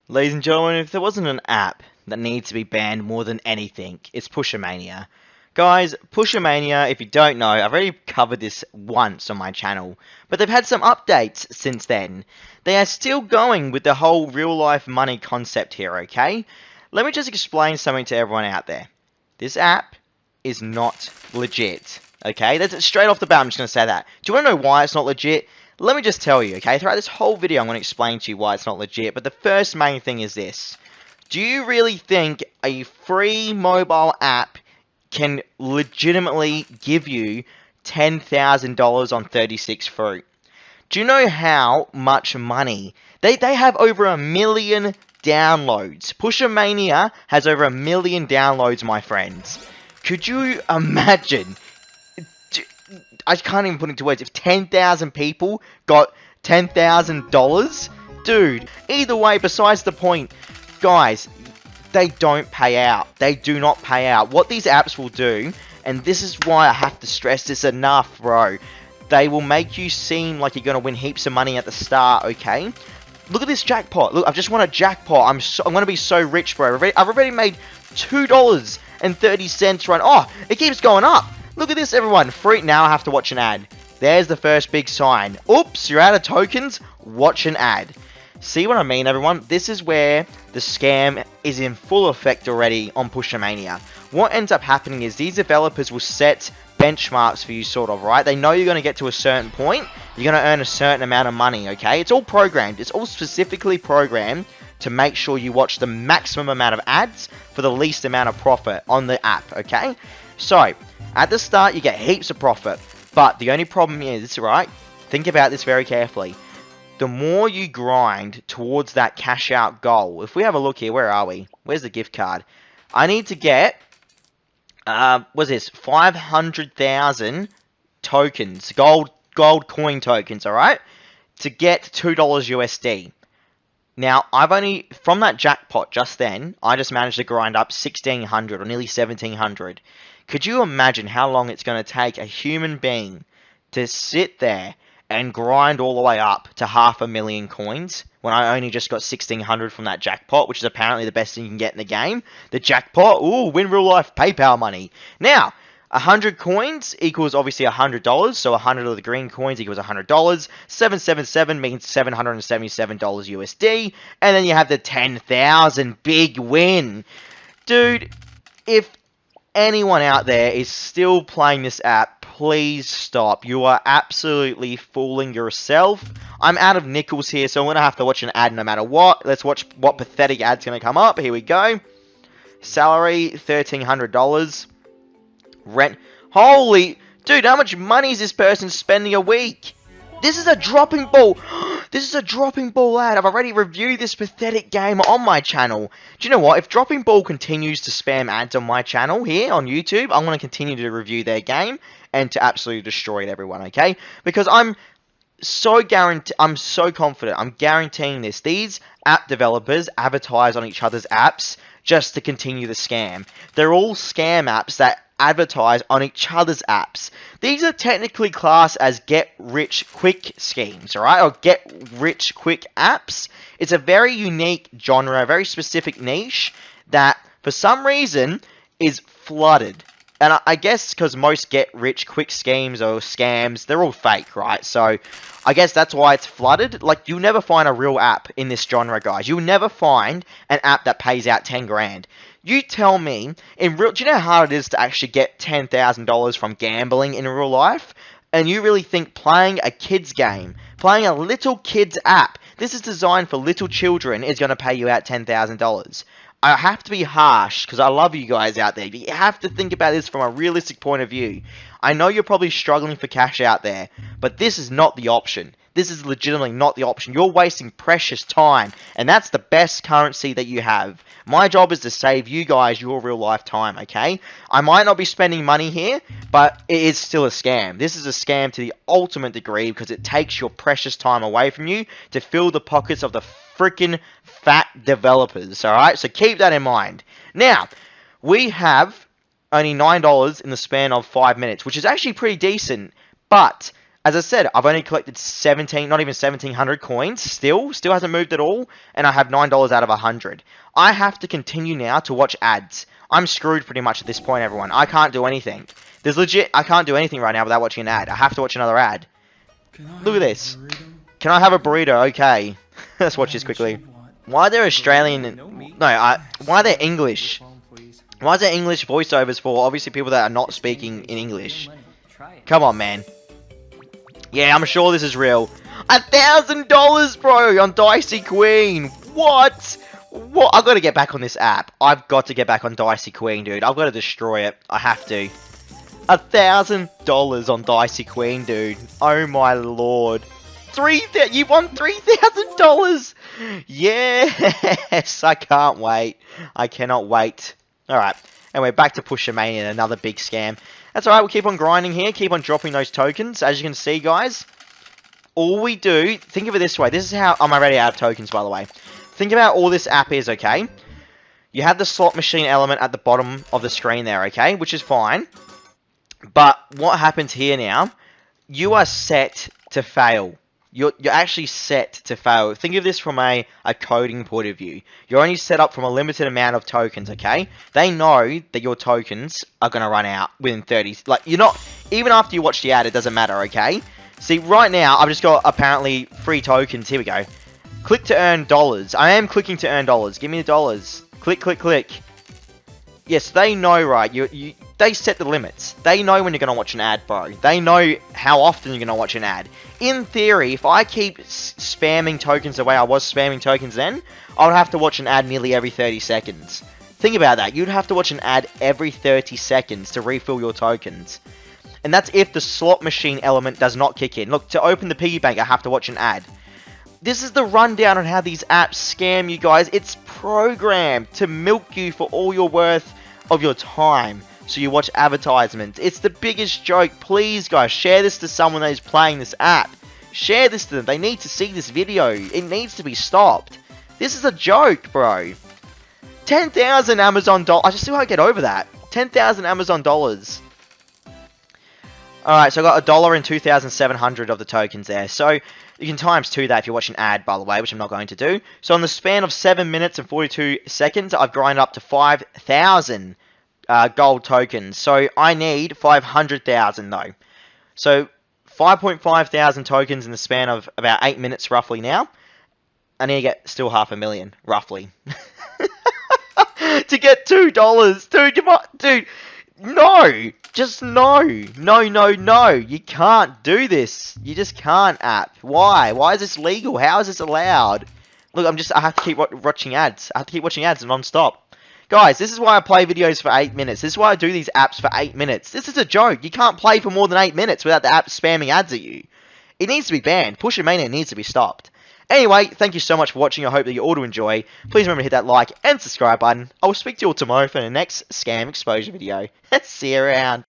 Ladies and gentlemen, if there wasn't an app that needs to be banned more than anything, it's Mania. Guys, Mania, if you don't know, I've already covered this once on my channel, but they've had some updates since then. They are still going with the whole real-life money concept here, okay? Let me just explain something to everyone out there. This app is not legit, okay? That's straight off the bat, I'm just going to say that. Do you want to know why it's not legit? Let me just tell you, okay? Throughout this whole video, I'm going to explain to you why it's not legit, but the first main thing is this. Do you really think a free mobile app can legitimately give you $10,000 on 36 fruit? Do you know how much money? They have over 1 million downloads. Mania has over 1 million downloads, my friends. Could you imagine? I can't even put it into words. If 10,000 people got $10,000, dude. Either way, besides the point, guys, they don't pay out. They do not pay out. What these apps will do, and this is why I have to stress this enough, bro. They will make you seem like you're gonna win heaps of money at the start. Okay. Look at this jackpot. Look, I've just won a jackpot. I'm gonna be so rich, bro. I've already made $2.30 run. Oh, it keeps going up. Look at this, everyone. Free. Now I have to watch an ad. There's the first big sign. Oops, you're out of tokens. Watch an ad. See what I mean, everyone? This is where the scam is in full effect already on Mania. What ends up happening is these developers will set benchmarks for you, sort of, right? They know you're going to get to a certain point. You're going to earn a certain amount of money, okay? It's all programmed. It's all specifically programmed to make sure you watch the maximum amount of ads for the least amount of profit on the app, okay? So, at the start, you get heaps of profit. But the only problem is, right, think about this very carefully. The more you grind towards that cash out goal, if we have a look here, where are we? Where's the gift card? I need to get, what's this? 500,000 tokens, gold coin tokens, alright? To get $2 USD. Now, I've only, from that jackpot just then, I just managed to grind up 1,600 or nearly 1,700. Could you imagine how long it's going to take a human being to sit there and grind all the way up to 500,000 coins when I only just got 1,600 from that jackpot, which is apparently the best thing you can get in the game? The jackpot, ooh, win real life PayPal money. Now, 100 coins equals obviously $100, so 100 of the green coins equals $100. 777 means $777 USD, and then you have the 10,000 big win. Dude, if anyone out there is still playing this app, please stop. You are absolutely fooling yourself. I'm out of nickels here, so I'm going to have to watch an ad no matter what. Let's watch what pathetic ad's going to come up. Here we go. Salary, $1,300. Rent. Holy, dude, how much money is this person spending a week? This is a dropping ball. This is a dropping ball ad. I've already reviewed this pathetic game on my channel. Do you know what? If Dropping Ball continues to spam ads on my channel here on YouTube, I'm going to continue to review their game and to absolutely destroy it, everyone, okay? Because I'm so confident. I'm guaranteeing this. These app developers advertise on each other's apps just to continue the scam. They're all scam apps that advertise on each other's apps. These are technically classed as get-rich-quick schemes, alright? Or get-rich-quick apps. It's a very unique genre, a very specific niche that, for some reason, is flooded. And I guess because most get-rich-quick schemes or scams, they're all fake, right? So, I guess that's why it's flooded. Like, you'll never find a real app in this genre, guys. You'll never find an app that pays out 10 grand. You tell me, do you know how hard it is to actually get $10,000 from gambling in real life? And you really think playing a kid's game, playing a little kid's app, this is designed for little children, is going to pay you out $10,000? I have to be harsh, because I love you guys out there. You have to think about this from a realistic point of view. I know you're probably struggling for cash out there, but this is not the option. This is legitimately not the option. You're wasting precious time, and that's the best currency that you have. My job is to save you guys your real life time, okay? I might not be spending money here, but it is still a scam. This is a scam to the ultimate degree because it takes your precious time away from you to fill the pockets of the freaking fat developers, alright? So keep that in mind. Now, we have only $9 in the span of 5 minutes, which is actually pretty decent, but As I said, I've only collected 17, not even 1,700 coins. Still hasn't moved at all, and I have $9 out of 100. I have to continue now to watch ads. I'm screwed pretty much at this point, everyone. I can't do anything. I can't do anything right now without watching an ad. I have to watch another ad. Look at this. Can I have a burrito? Okay. Let's watch this quickly. Why are there Australian... why are there English? Why is there English voiceovers for obviously people that are not speaking in English? Come on, man. Yeah, I'm sure this is real. $1,000, bro, on Dicey Queen. What? What? I've got to get back on this app. I've got to get back on Dicey Queen, dude. I've got to destroy it. I have to. $1,000 on Dicey Queen, dude. Oh my lord. You won $3,000. Yes, I can't wait. I cannot wait. All right. Anyway, back to Pusher Mania, another big scam. That's alright, we'll keep on grinding here, keep on dropping those tokens. As you can see, guys, all we do, think of it this way. This is how, I'm already out of tokens, by the way. Think about all this app is, okay? You have the slot machine element at the bottom of the screen there, okay? Which is fine. But what happens here now, you are set to fail. You're actually set to fail. Think of this from a coding point of view. You're only set up from a limited amount of tokens, okay? They know that your tokens are going to run out within 30... Like, you're not... Even after you watch the ad, it doesn't matter, okay? See, right now, I've just got, apparently, free tokens. Here we go. Click to earn dollars. I am clicking to earn dollars. Give me the dollars. Click, click, click. Yes, they know, right? They set the limits. They know when you're going to watch an ad, bro. They know how often you're going to watch an ad. In theory, if I keep spamming tokens the way I was spamming tokens then, I would have to watch an ad nearly every 30 seconds. Think about that. You'd have to watch an ad every 30 seconds to refill your tokens. And that's if the slot machine element does not kick in. Look, to open the piggy bank, I have to watch an ad. This is the rundown on how these apps scam you guys. It's programmed to milk you for all your worth of your time. So you watch advertisements. It's the biggest joke. Please, guys, share this to someone that is playing this app. Share this to them. They need to see this video. It needs to be stopped. This is a joke, bro. 10,000 Amazon dollars. I just still can't get over that. 10,000 Amazon dollars. Alright, so I got $1 and 2,700 of the tokens there. So you can times 2 that if you're watching an ad, by the way, which I'm not going to do. So in the span of 7 minutes and 42 seconds, I've grinded up to 5,000 gold tokens. So I need 500,000 though. So 5.5 thousand tokens in the span of about 8 minutes roughly now. I need to get still 500,000 roughly. To get $2. Dude, no. Just no. No. You can't do this. You just can't, app. Why? Why is this legal? How is this allowed? Look, I have to keep watching ads. I have to keep watching ads non-stop. Guys, this is why I play videos for 8 minutes. This is why I do these apps for 8 minutes. This is a joke. You can't play for more than 8 minutes without the app spamming ads at you. It needs to be banned. Pusher Mania needs to be stopped. Anyway, thank you so much for watching. I hope that you all do enjoy. Please remember to hit that like and subscribe button. I will speak to you all tomorrow for the next scam exposure video. See you around.